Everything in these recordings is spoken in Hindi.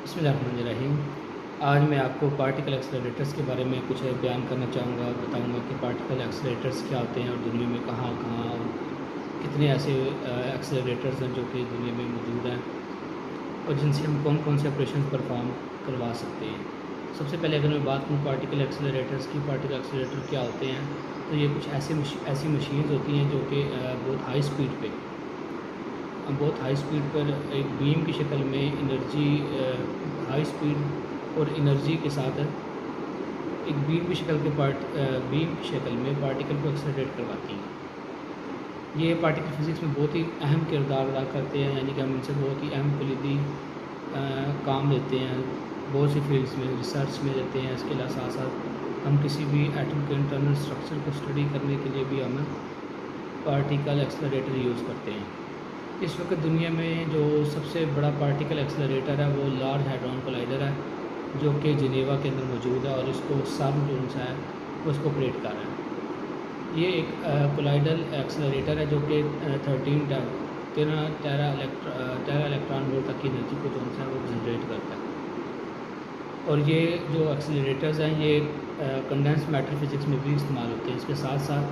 बिस्मिल्लाहिर्रहमानिर्रहीम। आज मैं आपको पार्टिकल एक्सेलरेटर्स के बारे में कुछ बयान करना चाहूँगा। बताऊँगा कि पार्टिकल एक्सेलरेटर्स क्या होते हैं और दुनिया में कहाँ कहाँ और कितने ऐसे एक्सेलरेटर्स हैं जो कि दुनिया में मौजूद हैं और जिनसे हम कौन कौन से ऑपरेशन परफॉर्म करवा सकते हैं। सबसे पहले अगर मैं बात करूँ पार्टिकल एक्सेलरेटर्स की, पार्टिकल एक्सेलरेटर क्या होते हैं, तो ये कुछ ऐसी मशीन्स होती हैं जो कि बहुत हाई स्पीड पर एक बीम की शक्ल में एनर्जी, हाई स्पीड और एनर्जी के साथ एक बीम की शक्ल में पार्टिकल को एक्सेलरेट करवाती हैं। ये पार्टिकल फिज़िक्स में बहुत ही अहम किरदार अदा करते हैं, यानी कि हम इनसे बहुत ही अहम कलीदी काम लेते हैं, बहुत सी फील्ड्स में रिसर्च में लेते हैं। इसके अलावा साथ साथ हम किसी भी एटम के इंटरनल स्ट्रक्चर को स्टडी करने के लिए भी हम पार्टिकल एक्सेलरेटर यूज़ करते हैं। इस वक्त दुनिया में जो सबसे बड़ा पार्टिकल एक्सेलरेटर है वो लार्ज हैड्रॉन कोलाइडर है, जो कि जिनेवा के अंदर मौजूद है और इसको सर्न जो है वो इसको ऑपरेट कर रहा है। ये एक कोलाइडल एक्सेलरेटर है जो कि 13 टेरा इलेक्ट्रॉन वोल्ट तक की एनर्जी को जो है वो जनरेट करता है। और ये जो एक्सेलरेटर्स हैं ये कंडेंस मैटर फिज़िक्स में भी इस्तेमाल होते हैं। इसके साथ साथ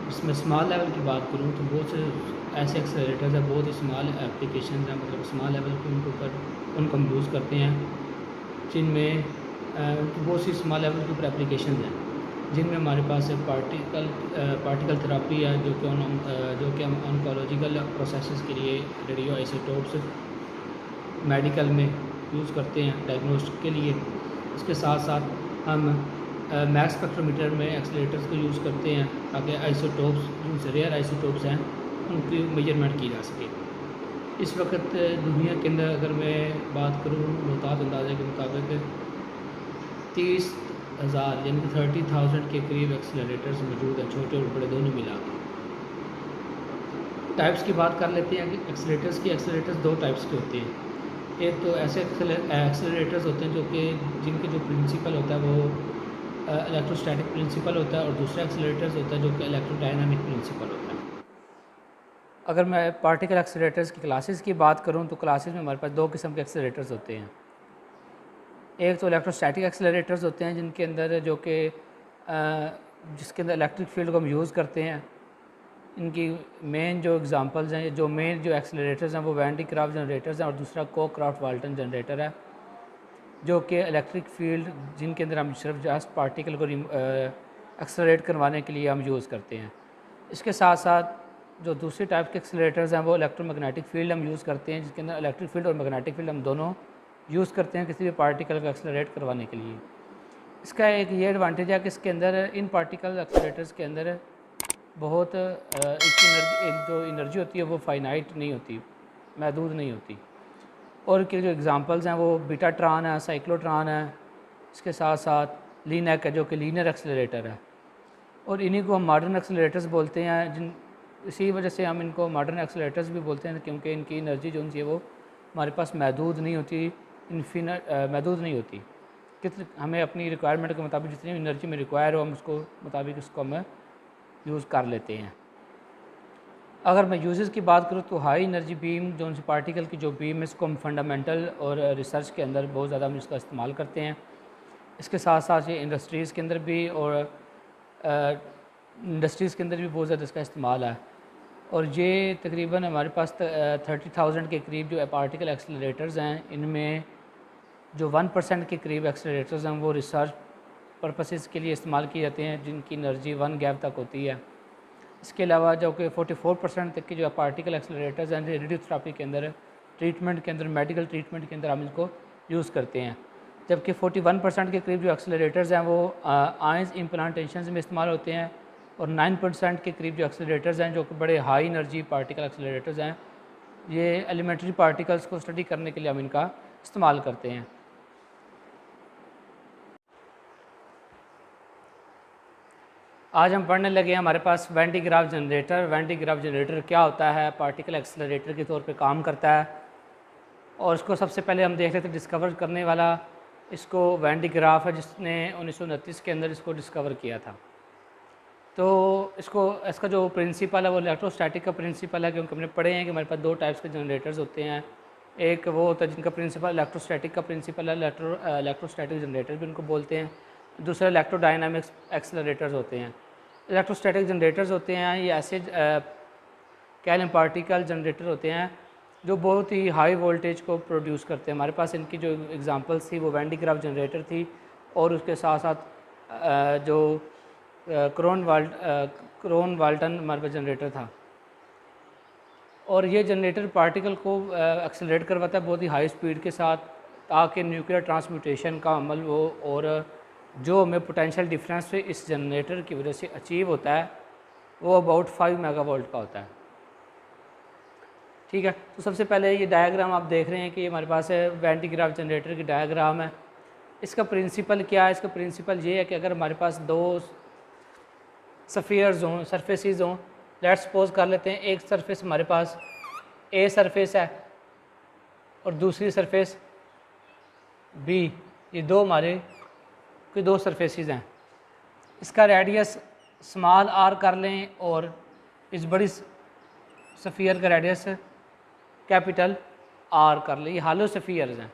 इसमें स्मॉल लेवल की बात करूँ तो बहुत से ऐसे एक्सेलरेटर्स हैं, बहुत ही स्मॉल एप्लीकेशन हैं, मतलब स्मॉल लेवल के उनके ऊपर उनको हम यूज़ करते हैं, जिनमें बहुत सी स्मॉल लेवल के ऊपर एप्लीकेशन हैं, जिनमें हमारे पास पार्टिकल थेरापी है, जो कि हम ऑन्कोलॉजिकल प्रोसेसेस के लिए रेडियो आइसोटोप्स मेडिकल में यूज़ करते हैं डायग्नोस्टिक के लिए। इसके साथ साथ हम मैक्स स्पेक्ट्रोमीटर में एक्सेलरेटर्स को यूज़ करते हैं ताकि आइसोटोप्स, जिनसे रेयर आइसोटोप्स हैं, उनकी मेजरमेंट की जा सके। इस वक्त दुनिया के अंदर अगर मैं बात करूँ मुताद अंदाजे के मुताबिक 30,000 यानी कि 30,000 के करीब एक्सेलरेटर्स मौजूद हैं, छोटे और बड़े दोनों मिला के। टाइप्स की बात कर लेते हैं कि एक्सेलरेटर्स दो टाइप्स के होते हैं। एक तो ऐसे एक्सेलरेटर्स होते हैं जो कि जिनके जो प्रिंसिपल होता है वो इलेक्ट्रोस्टैटिक प्रिंसिपल होता है, और दूसरा एक्सेलरेटर्स होता है जो कि इलेक्ट्रोडायनामिक प्रिंसिपल होता है। अगर मैं पार्टिकल एक्सेलरेटर्स की क्लासेस की बात करूं तो क्लासेस में हमारे पास दो किस्म के एक्सेलरेटर्स होते हैं। एक तो इलेक्ट्रोस्टैटिक एक्सेलरेटर्स होते हैं जिनके अंदर जिसके अंदर इलेक्ट्रिक फील्ड को हम यूज़ करते हैं। इनकी मेन जो एग्जांपल्स हैं, जो मेन जो एक्सेलरेटर्स हैं वो वैन डी क्राफ्ट जनरेटर्स हैं, और दूसरा कोक्राफ्ट वाल्टन जनरेटर है, जो कि इलेक्ट्रिक फील्ड जिनके अंदर हम सिर्फ जस्ट पार्टिकल को एक्सेलरेट करवाने के लिए हम यूज़ करते हैं। इसके साथ साथ जो दूसरी टाइप के एक्सेलरेटर्स हैं वो इलेक्ट्रोमैग्नेटिक फील्ड हम यूज़ करते हैं, जिसके अंदर इलेक्ट्रिक फील्ड और मैग्नेटिक फील्ड हम दोनों यूज़ करते हैं किसी भी पार्टिकल को एक्सेलरेट करवाने के लिए। इसका एक ये एडवांटेज है कि इसके अंदर इन पार्टिकल एक्सेलरेटर्स के अंदर बहुत जो एनर्जी होती है वो फाइनाइट नहीं होती, महदूद नहीं होती। और के जो एग्जांपल्स हैं वो बीटाट्रॉन है, साइक्लोट्रॉन है, इसके साथ साथ लीनैक है जो कि लीनियर एक्सेलरेटर है, और इन्हीं को हम मॉडर्न एक्सेलरेटर्स बोलते हैं। इसी वजह से हम इनको मॉडर्न एक्सेलरेटर्स भी बोलते हैं, क्योंकि इनकी एनर्जी जो है वो हमारे पास महदूद नहीं होती, महदूद नहीं होती। हमें अपनी रिक्वायरमेंट के मुताबिक जितनी एनर्जी में रिक्वायर हो हम उसको मुताबिक इसको हम यूज़ कर लेते हैं। अगर मैं यूजेस की बात करूँ तो हाई एनर्जी बीम जो उनसे पार्टिकल की जो बीम है इसको हम फंडामेंटल और रिसर्च के अंदर बहुत ज़्यादा हम इसका इस्तेमाल करते हैं। इसके साथ साथ ये इंडस्ट्रीज़ के अंदर भी बहुत ज़्यादा इसका इस्तेमाल है। और ये तकरीबन हमारे पास 30,000 के करीब जो पार्टिकल एक्सेलरेटर्स हैं, इनमें जो 1% के करीब एक्सेलरेटर्स हैं वो रिसर्च पर्पसेस के लिए इस्तेमाल किए जाते हैं, जिनकी एनर्जी 1 गैव तक होती है। इसके अलावा जो कि 44% तक की जो पार्टिकल एक्सेलरेटर्स हैं रेडियोथेरेपी के अंदर, ट्रीटमेंट के अंदर, मेडिकल ट्रीटमेंट के अंदर हम इसको यूज़ करते हैं। जबकि 41% के करीब जो एक्सेलरेटर्स हैं वो आयंस इम्प्लांटेशन में इस्तेमाल होते हैं, और 9% के करीब जो एक्सेलरेटर्स हैं जो कि बड़े हाई एनर्जी पार्टिकल एक्सेलरेटर्स हैं, ये एलिमेंट्री पार्टिकल्स को स्टडी करने के लिए हम इनका इस्तेमाल करते हैं। आज हम पढ़ने लगे हैं हमारे पास Van de Graaff generator. Van de Graaff generator क्या होता है, पार्टिकल एक्सेलरेटर के तौर पे काम करता है, और इसको सबसे पहले हम देख लेते हैं डिस्कवर करने वाला इसको वैन डी ग्राफ है, जिसने 1929 के अंदर इसको डिस्कवर किया था। तो इसका जो प्रिंसिपल है वो इलेक्ट्रोस्टैटिक का प्रिंसिपल है, क्योंकि हमने पढ़े हैं कि हमारे पास दो टाइप्स के जनरेटर्स होते हैं, एक वो होता है जिनका प्रिंसिपल इलेक्ट्रोस्टैटिक का प्रिंसिपल है, इलेक्ट्रोस्टैटिक जनरेटर भी उनको बोलते हैं। दूसरा इलेक्ट्रोडायनामिक्स एक्सेलरेटर्स होते हैं। इलेक्ट्रोस्टैटिक जनरेटर्स होते हैं ये ऐसे कह लें पार्टिकल जनरेटर होते हैं जो बहुत ही हाई वोल्टेज को प्रोड्यूस करते हैं। हमारे पास इनकी जो एग्जांपल्स थी वो वैन डी ग्राफ जनरेटर थी, और उसके साथ साथ जो क्रोन वाल्टन हमारे पास जनरेटर था। और ये जनरेटर पार्टिकल को एक्सेलरेट करवाता है बहुत ही हाई स्पीड के साथ, ताकि न्यूक्लियर ट्रांसम्यूटेशन का अमल हो, और जो हमें पोटेंशियल डिफरेंस इस जनरेटर की वजह से अचीव होता है वो अबाउट 5 मेगावोल्ट का होता है। ठीक है, तो सबसे पहले ये डायग्राम आप देख रहे हैं कि हमारे पास वैन डी ग्राफ जनरेटर की डायग्राम है। इसका प्रिंसिपल क्या है? इसका प्रिंसिपल ये है कि अगर हमारे पास दो सफ़ियर्स हों, सरफेसेस हों, लेट्स सपोज कर लेते हैं एक सरफेस हमारे पास ए सरफेस है और दूसरी सरफेस बी, ये दो हमारे कोई दो सरफेसेस हैं। इसका रेडियस स्मॉल आर कर लें और इस बड़ी सफ़ियर का रेडियस कैपिटल आर कर लें, ये हालो सफ़ियर्स हैं।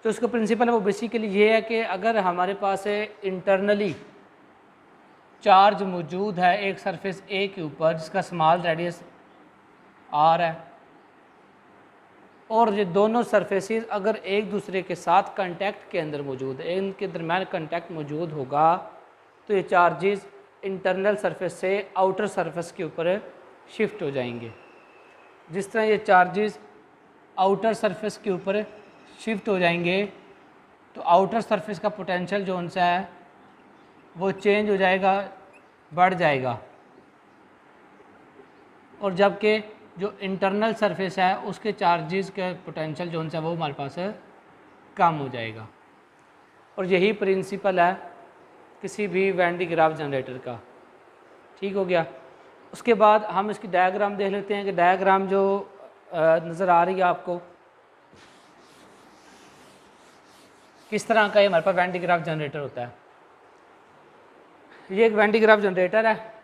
तो इसका प्रिंसिपल है वो बेसिकली ये है कि अगर हमारे पास इंटरनली चार्ज मौजूद है एक सरफेस ए के ऊपर जिसका स्मॉल रेडियस आर है, और ये दोनों सरफेसेस अगर एक दूसरे के साथ कांटेक्ट के अंदर मौजूद है, इनके दरम्यान कांटेक्ट मौजूद होगा, तो ये चार्जेस इंटरनल सरफेस से आउटर सरफेस के ऊपर शिफ्ट हो जाएंगे। जिस तरह ये चार्जेस आउटर सरफेस के ऊपर शिफ्ट हो जाएंगे तो आउटर सरफेस का पोटेंशियल जो उनसे है वो चेंज हो जाएगा, बढ़ जाएगा, और जबकि जो इंटरनल सरफेस है उसके चार्जेस के पोटेंशियल जो उनसे वो हमारे पास कम हो जाएगा। और यही प्रिंसिपल है किसी भी वैन डी ग्राफ जनरेटर का। ठीक हो गया। उसके बाद हम इसकी डायग्राम देख लेते हैं कि डायग्राम जो नज़र आ रही है आपको किस तरह का ये हमारे पास वैन डी ग्राफ जनरेटर होता है। ये एक वैन डी ग्राफ जनरेटर है।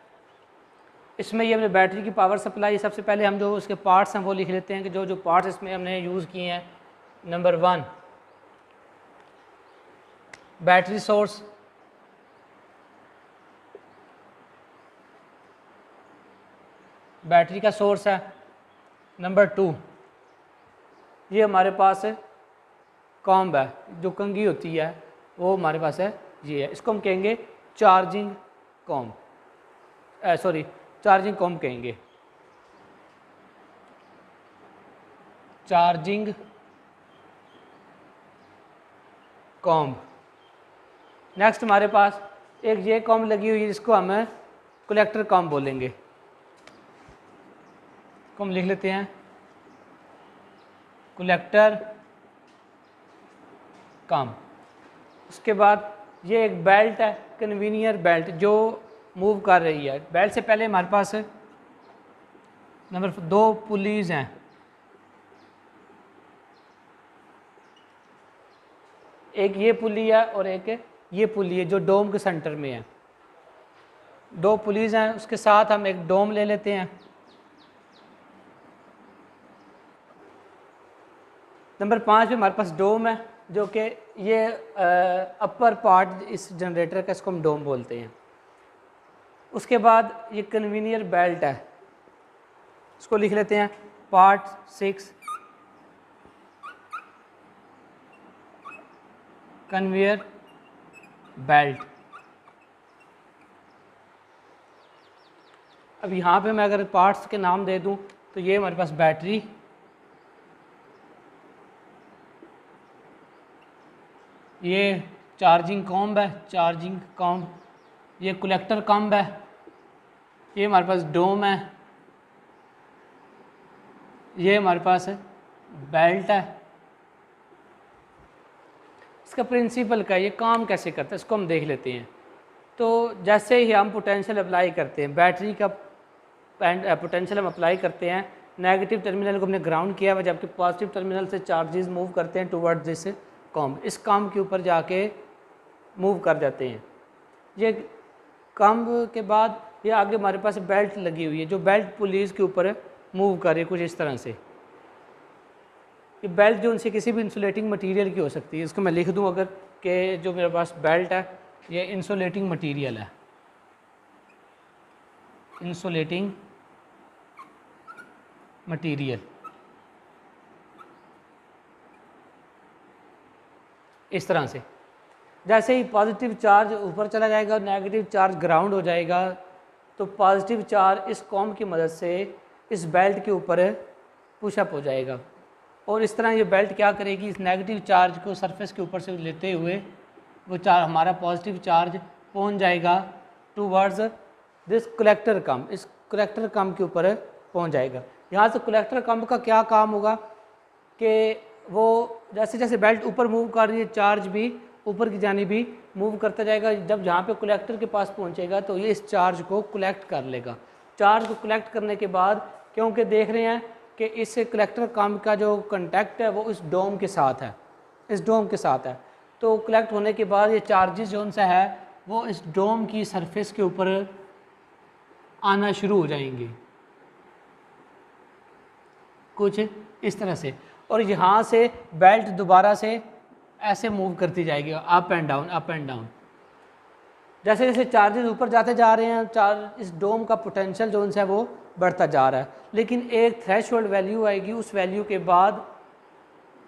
इसमें ये हमने बैटरी की पावर सप्लाई, सबसे पहले हम जो उसके पार्ट्स हैं वो लिख लेते हैं कि जो जो पार्ट्स इसमें हमने यूज़ किए हैं। नंबर 1 बैटरी सोर्स, बैटरी का सोर्स है। नंबर 2 ये हमारे पास कॉम्ब है, जो कंघी होती है वो हमारे पास है, ये है, इसको हम कहेंगे charging comb, sorry charging comb कहेंगे, चार्जिंग कॉम्ब। नेक्स्ट हमारे पास एक ये कॉम्ब लगी हुई है जिसको हम कलेक्टर कॉम्ब बोलेंगे, को हम लिख लेते हैं कलेक्टर कॉम्ब। उसके बाद ये एक बेल्ट है, कन्वीनियर बेल्ट जो मूव कर रही है। बेल्ट से पहले हमारे पास नंबर 2 पुलीज़ हैं, एक ये पुली है और एक ये पुली है जो डोम के सेंटर में है। 2 पुलीज़ हैं, उसके साथ हम एक डोम ले लेते हैं। नंबर 5 पे हमारे पास डोम है, जो कि ये अपर पार्ट इस जनरेटर का, इसको हम डोम बोलते हैं। उसके बाद ये कन्वीनियर बेल्ट है, इसको लिख लेते हैं पार्ट 6 कन्वेयर बेल्ट। अब यहाँ पे मैं अगर पार्ट्स के नाम दे दूँ तो ये हमारे पास बैटरी, ये चार्जिंग कॉम्ब है, चार्जिंग कॉम्ब, ये कलेक्टर कॉम्ब है, ये हमारे पास डोम है, ये हमारे पास बेल्ट है। इसका प्रिंसिपल का ये काम कैसे करता है इसको हम देख लेते हैं। तो जैसे ही हम पोटेंशियल अप्लाई करते हैं, बैटरी का पोटेंशियल हम अप्लाई करते हैं, नेगेटिव टर्मिनल को हमने ग्राउंड किया हुआ, जबकि पॉजिटिव टर्मिनल से चार्जेस मूव करते हैं टुवर्ड्स दिस कॉम्ब, इस कॉम्ब के ऊपर जाके मूव कर जाते हैं। ये कॉम्ब के बाद ये आगे हमारे पास बेल्ट लगी हुई है जो बेल्ट पुलीज़ के ऊपर मूव कर रही है कुछ इस तरह से। ये बेल्ट जो उनसे किसी भी इंसुलेटिंग मटेरियल की हो सकती है। इसको मैं लिख दूं अगर कि जो मेरे पास बेल्ट है ये इंसुलेटिंग मटेरियल है, इंसुलेटिंग मटेरियल। इस तरह से जैसे ही पॉजिटिव चार्ज ऊपर चला जाएगा और नेगेटिव चार्ज ग्राउंड हो जाएगा, तो पॉजिटिव चार्ज इस कॉम की मदद से इस बेल्ट के ऊपर पुशअप हो जाएगा और इस तरह ये बेल्ट क्या करेगी, इस नेगेटिव चार्ज को सरफेस के ऊपर से लेते हुए वो हमारा पॉजिटिव चार्ज पहुंच जाएगा टूवर्ड्स दिस कलेक्टर कम, इस कलेक्टर कम के ऊपर पहुंच जाएगा। यहाँ से कलेक्टर कम का क्या काम होगा कि वो जैसे जैसे बेल्ट ऊपर मूव कर रही है चार्ज भी ऊपर की जानी भी मूव करता जाएगा। जब जहाँ पे कलेक्टर के पास पहुँचेगा तो ये इस चार्ज को कलेक्ट कर लेगा। चार्ज को कलेक्ट करने के बाद क्योंकि देख रहे हैं कि इस कलेक्टर कम का जो कंटेक्ट है वो इस डोम के साथ है, इस डोम के साथ है, तो कलेक्ट होने के बाद ये चार्जेस जो उनसे है वो इस डोम की सरफेस के ऊपर आना शुरू हो जाएंगे कुछ इस तरह से, और यहाँ से बेल्ट दोबारा से ऐसे मूव करती जाएगी up and down, up and down. जैसे जैसे चार्जेस ऊपर जाते जा रहे हैं चार्ज इस डोम का पोटेंशियल जो उनसे है वो बढ़ता जा रहा है, लेकिन एक थ्रेशोल्ड वैल्यू आएगी, उस वैल्यू के बाद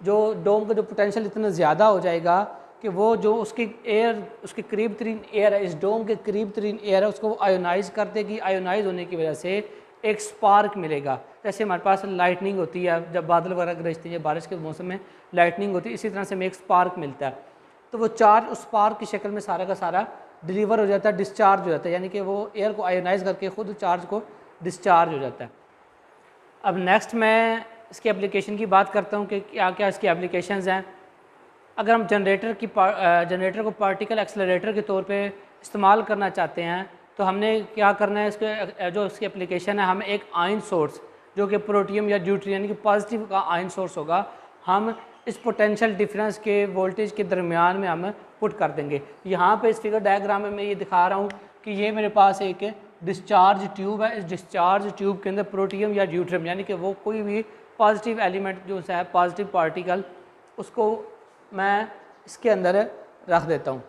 जो डोम का जो पोटेंशियल इतना ज़्यादा हो जाएगा कि वो जो उसकी एयर उसके करीब तरीन एयर है, इस डोम के करीब तरीन एयर है उसको वो आयोनाइज कर देगी। आयोनाइज होने की वजह से एक स्पार्क मिलेगा। जैसे हमारे पास लाइटनिंग होती है जब बादल वगैरह गरजते हैं, बारिश के मौसम में लाइटनिंग होती है, इसी तरह से हमें एक स्पार्क मिलता है। तो वो चार्ज उस स्पार्क की शक्ल में सारा का सारा डिलीवर हो जाता है, डिस्चार्ज हो जाता है, यानी कि वो एयर को आयोनाइज करके खुद चार्ज को डिस्चार्ज हो जाता है। अब नेक्स्ट मैं इसके एप्लीकेशन की बात करता हूँ कि क्या क्या इसकी एप्लीकेशंस हैं। अगर हम जनरेटर को पार्टिकल एक्सेलरेटर के तौर पे इस्तेमाल करना चाहते हैं तो हमने क्या करना है, इसके जो इसकी एप्लीकेशन है, हमें एक आयन सोर्स जो कि प्रोटियम या ड्यूट्रियम यानी कि पॉजिटिव का आयन सोर्स होगा, हम इस पोटेंशियल डिफरेंस के वोल्टेज के दरमियान में हम पुट कर देंगे। यहाँ पे इस फिगर डायग्राम में मैं ये दिखा रहा हूँ कि ये मेरे पास एक डिस्चार्ज ट्यूब है। इस डिस्चार्ज ट्यूब के अंदर प्रोटियम या ड्यूट्रियम यानी कि वो कोई भी पॉजिटिव एलिमेंट जो है पॉजिटिव पार्टिकल, उसको मैं इसके अंदर रख देता हूँ।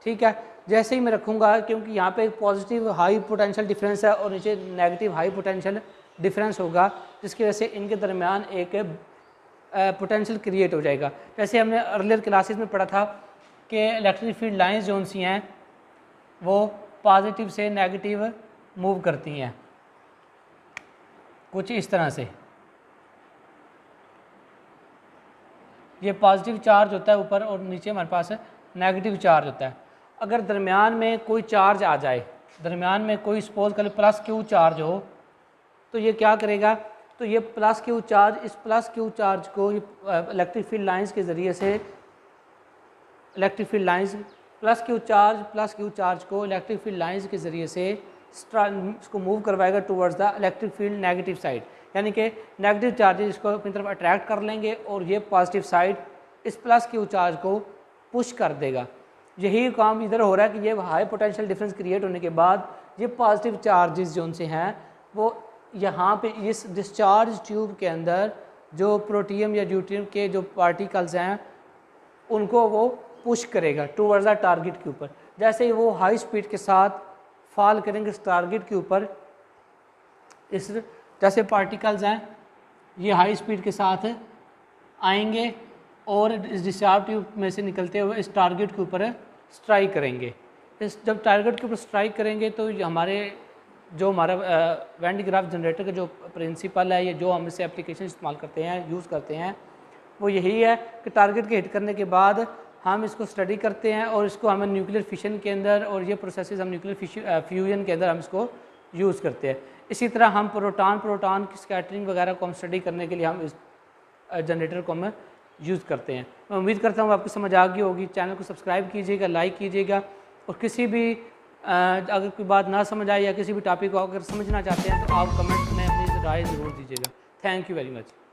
ठीक है, जैसे ही मैं रखूँगा, क्योंकि यहाँ पे एक पॉजिटिव हाई पोटेंशियल डिफरेंस है और नीचे नेगेटिव हाई पोटेंशियल डिफरेंस होगा, जिसकी वजह से इनके दरमियान एक पोटेंशियल क्रिएट हो जाएगा। जैसे हमने अर्लियर क्लासेस में पढ़ा था कि इलेक्ट्रिक फील्ड लाइंस जो सी हैं वो पॉजिटिव से नेगेटिव मूव करती हैं कुछ इस तरह से। ये पॉजिटिव चार्ज होता है ऊपर और नीचे हमारे पास नेगेटिव चार्ज होता है। अगर दरमियान में कोई चार्ज आ जाए, दरमियान में कोई सपोज कर प्लस क्यू चार्ज हो, तो ये क्या करेगा, तो ये प्लस क्यू चार्ज इस प्लस क्यू चार्ज को इलेक्ट्रिक फील्ड लाइंस के ज़रिए से electric field lines plus Q charge को इलेक्ट्रिक फील्ड लाइंस के ज़रिए से इसको मूव करवाएगा towards the electric field negative side, यानी कि नेगेटिव चार्जेस इसको अपनी तरफ अट्रैक्ट कर लेंगे और ये पॉजिटिव साइड इस प्लस क्यू चार्ज को पुश कर देगा। यही काम इधर हो रहा है कि ये हाई पोटेंशियल डिफरेंस क्रिएट होने के बाद ये पॉजिटिव चार्जेस जो उनसे हैं वो यहाँ पे इस डिस्चार्ज ट्यूब के अंदर जो प्रोटियम या ड्यूट्रियम के जो पार्टिकल्स हैं उनको वो पुश करेगा टूवर्ड्स द टारगेट के ऊपर। जैसे ही वो हाई स्पीड के साथ फॉल करेंगे इस टारगेट के ऊपर, इस जैसे पार्टिकल्स हैं ये हाई स्पीड के साथ आएंगे और इस डिस्चार्ज ट्यूब में से निकलते हुए इस टारगेट के ऊपर स्ट्राइक करेंगे। इस जब टारगेट के ऊपर स्ट्राइक करेंगे तो हमारे जो हमारा वैन डी ग्राफ जनरेटर का जो प्रिंसिपल है, ये जो हम इसे एप्लीकेशन इस्तेमाल करते हैं, यूज़ करते हैं, वो यही है कि टारगेट के हिट करने के बाद हम इसको स्टडी करते हैं और इसको हम न्यूक्लियर फिशन के अंदर और ये प्रोसेसेस हम न्यूक्लियर फ्यूजन के अंदर हम इसको यूज़ करते हैं। इसी तरह हम प्रोटॉन की स्कैटरिंग वगैरह को हम स्टडी करने के लिए हम इस जनरेटर को हम यूज़ करते हैं। मैं उम्मीद करता हूँ आपको समझ आ गई होगी। चैनल को सब्सक्राइब कीजिएगा, लाइक कीजिएगा और किसी भी अगर कोई बात ना समझ आए या किसी भी टॉपिक को अगर समझना चाहते हैं तो आप कमेंट में अपनी राय ज़रूर दीजिएगा। Thank you very much.